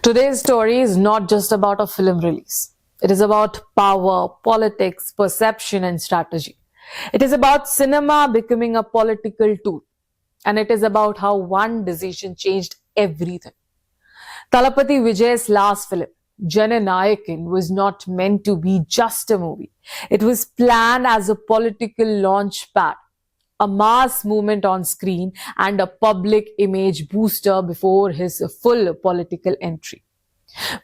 Today's story is not just about a film release. It is about power, politics, perception, and strategy. It is about cinema becoming a political tool. And it is about how one decision changed everything. Talapati Vijay's last film, Jananayakan, was not meant to be just a movie. It was planned as a political launch pad, a mass movement on screen, and a public image booster before his full political entry.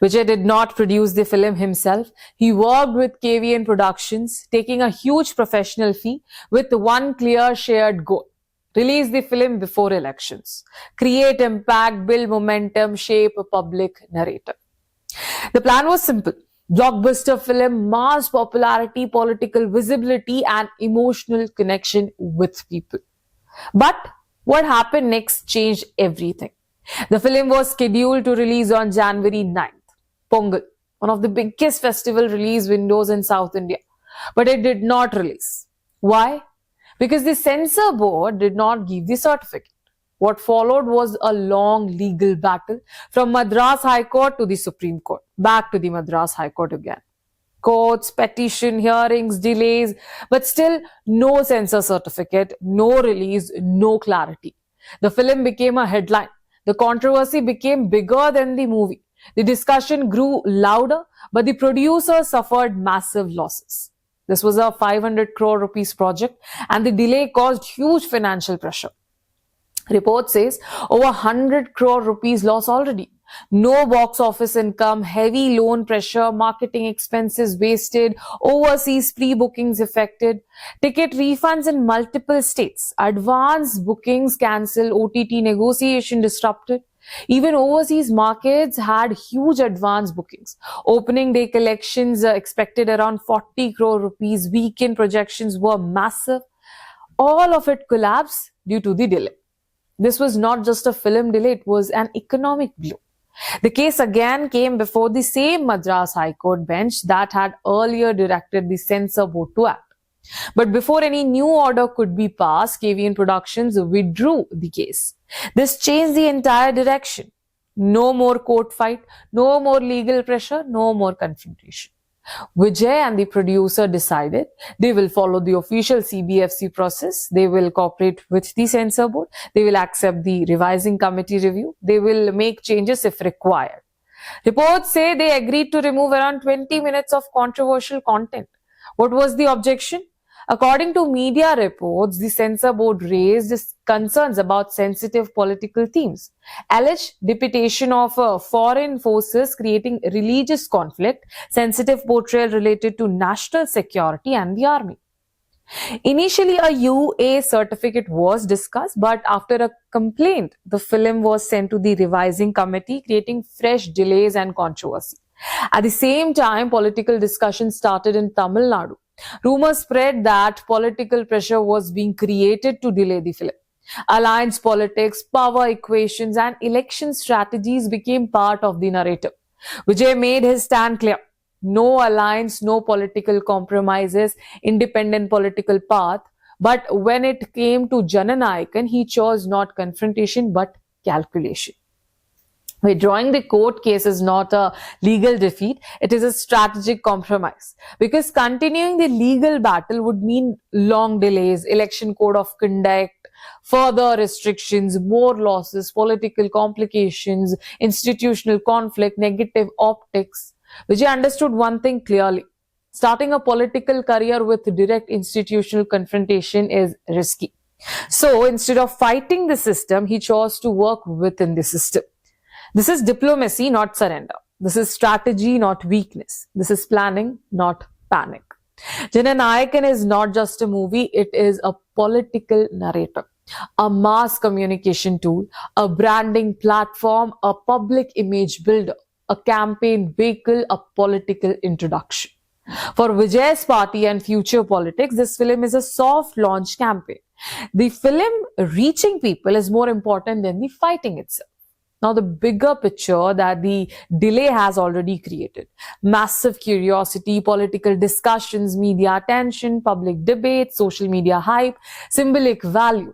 Vijay did not produce the film himself. He worked with KVN Productions, taking a huge professional fee with one clear shared goal. Release the film before elections. Create impact, build momentum, shape a public narrative. The plan was simple. Blockbuster film, mass popularity, political visibility, and emotional connection with people. But what happened next changed everything. The film was scheduled to release on January 9th, Pongal, one of the biggest festival release windows in South India. But it did not release. Why? Because the censor board did not give the certificate. What followed was a long legal battle from Madras High Court to the Supreme Court, back to the Madras High Court again. Courts, petition, hearings, delays, but still no censor certificate, no release, no clarity. The film became a headline. The controversy became bigger than the movie. The discussion grew louder, but the producers suffered massive losses. This was a 500 crore rupees project, and the delay caused huge financial pressure. Report says over 100 crore rupees loss already. No box office income, heavy loan pressure, marketing expenses wasted, overseas pre-bookings affected, ticket refunds in multiple states, advance bookings cancelled, OTT negotiation disrupted. Even overseas markets had huge advance bookings. Opening day collections expected around 40 crore rupees. Weekend projections were massive. All of it collapsed due to the delay. This was not just a film delay, it was an economic blow. The case again came before the same Madras High Court bench that had earlier directed the censor board to act. But before any new order could be passed, KVN Productions withdrew the case. This changed the entire direction. No more court fight, no more legal pressure, no more confrontation. Vijay and the producer decided they will follow the official CBFC process. They will cooperate with the censor board. They will accept the revising committee review. They will make changes if required. Reports say they agreed to remove around 20 minutes of controversial content. What was the objection? According to media reports, the censor board raised concerns about sensitive political themes, alleged deputation of foreign forces creating religious conflict, sensitive portrayal related to national security and the army. Initially, a UA certificate was discussed, but after a complaint, the film was sent to the revising committee, creating fresh delays and controversy. At the same time, political discussions started in Tamil Nadu. Rumors spread that political pressure was being created to delay the film. Alliance politics, power equations, and election strategies became part of the narrative. Vijay made his stand clear. No alliance, no political compromises, independent political path. But when it came to Jananayakan, he chose not confrontation but calculation. Withdrawing the court case is not a legal defeat, it is a strategic compromise. Because continuing the legal battle would mean long delays, election code of conduct, further restrictions, more losses, political complications, institutional conflict, negative optics. Vijay understood one thing clearly. Starting a political career with direct institutional confrontation is risky. So instead of fighting the system, he chose to work within the system. This is diplomacy, not surrender. This is strategy, not weakness. This is planning, not panic. Jananayakan is not just a movie, it is a political narrative, a mass communication tool, a branding platform, a public image builder, a campaign vehicle, a political introduction. For Vijay's party and future politics, this film is a soft launch campaign. The film reaching people is more important than the fighting itself. Now, the bigger picture that the delay has already created. Massive curiosity, political discussions, media attention, public debate, social media hype, symbolic value.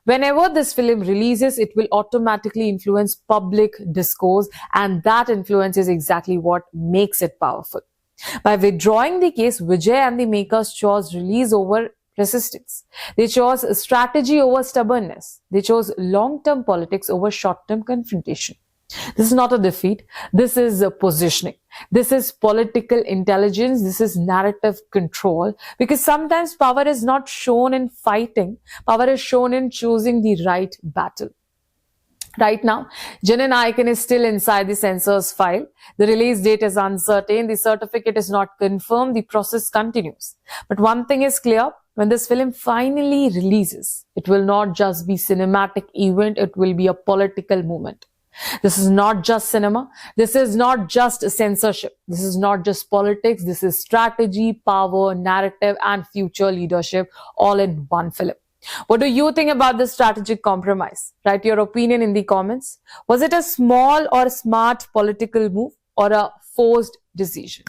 Whenever this film releases, it will automatically influence public discourse, and that influence is exactly what makes it powerful. By withdrawing the case, Vijay and the makers chose release over resistance. They chose strategy over stubbornness. They chose long-term politics over short-term confrontation. This is not a defeat. This is a positioning. This is political intelligence. This is narrative control. Because sometimes power is not shown in fighting. Power is shown in choosing the right battle. Right now, Jananayakan is still inside the censor's file. The release date is uncertain. The certificate is not confirmed. The process continues. But one thing is clear. When this film finally releases, it will not just be cinematic event. It will be a political movement. This is not just cinema. This is not just censorship. This is not just politics. This is strategy, power, narrative, and future leadership all in one film. What do you think about this strategic compromise? Write your opinion in the comments. Was it a small or smart political move or a forced decision?